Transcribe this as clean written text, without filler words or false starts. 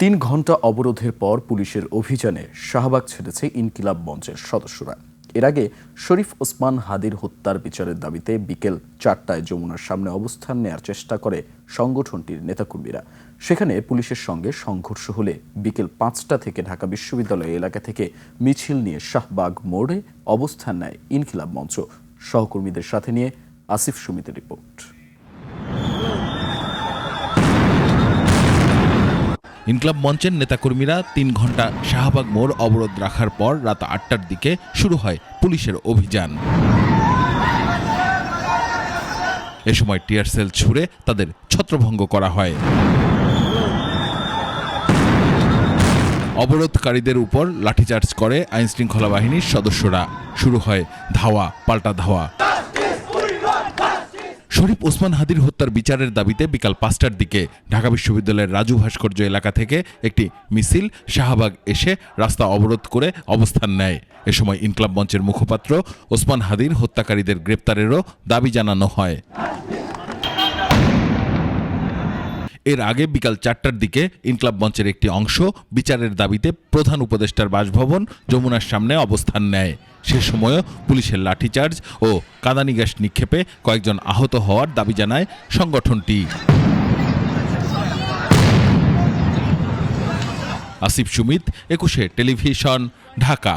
3 ঘন্টা অবরোধের পর পুলিশের অভিযানে শাহবাগ ছেড়েছে ইনকিলাব মঞ্চের সদস্যরা। এর আগে শরীফ ওসমান হাদির হত্যার বিচারের দাবিতে বিকেল 4টায় যমুনার সামনে অবস্থান নেয়ার চেষ্টা করে সংগঠনটির নেতাকর্মীরা। সেখানে পুলিশের সঙ্গে সংঘর্ষ হলে বিকেল 5টা থেকে ঢাকা বিশ্ববিদ্যালয় এলাকা থেকে মিছিল নিয়ে শাহবাগ মোড়ে অবস্থান নেয় ইনকিলাব মঞ্চ। সহকর্মীদের সাথে নিয়ে আসিফ সুমিতের রিপোর্ট। ইনকিলাব মঞ্চের নেতাকর্মীরা 3 ঘন্টা শাহবাগ মোড় অবরোধ রাখার পর রাত 8টার দিকে শুরু হয় পুলিশের অভিযান। এ সময় টিয়ার সেল ছুড়ে তাদের ছত্রভঙ্গ করা হয়। অবরোধকারীদের উপর লাঠিচার্জ করে আইনশৃঙ্খলা বাহিনীর সদস্যরা। শুরু হয় ধাওয়া পাল্টা ধাওয়া। শরীফ ওসমান হাদির হত্যার বিচারের দাবিতে বিকাল 5টার দিকে ঢাকা বিশ্ববিদ্যালয়ের রাজু ভাস্কর্য এলাকা থেকে একটি মিছিল শাহবাগ এসে রাস্তা অবরোধ করে অবস্থান নেয়। এ সময় ইনকিলাব মঞ্চের মুখপাত্র ওসমান হাদির হত্যাকারীদের গ্রেপ্তারেরও দাবি জানানো হয়। এর আগে বিকাল 4টার দিকে ইনকিলাব মঞ্চের একটি অংশ বিচারের দাবিতে প্রধান উপদেষ্টার বাসভবন যমুনার সামনে অবস্থান নেয়। সে সময়ও পুলিশের লাঠিচার্জ ও কাঁদানি গ্যাস নিক্ষেপে কয়েকজন আহত হওয়ার দাবি জানায় সংগঠনটি। আসিফ সুমিত, 21 টেলিভিশন, ঢাকা।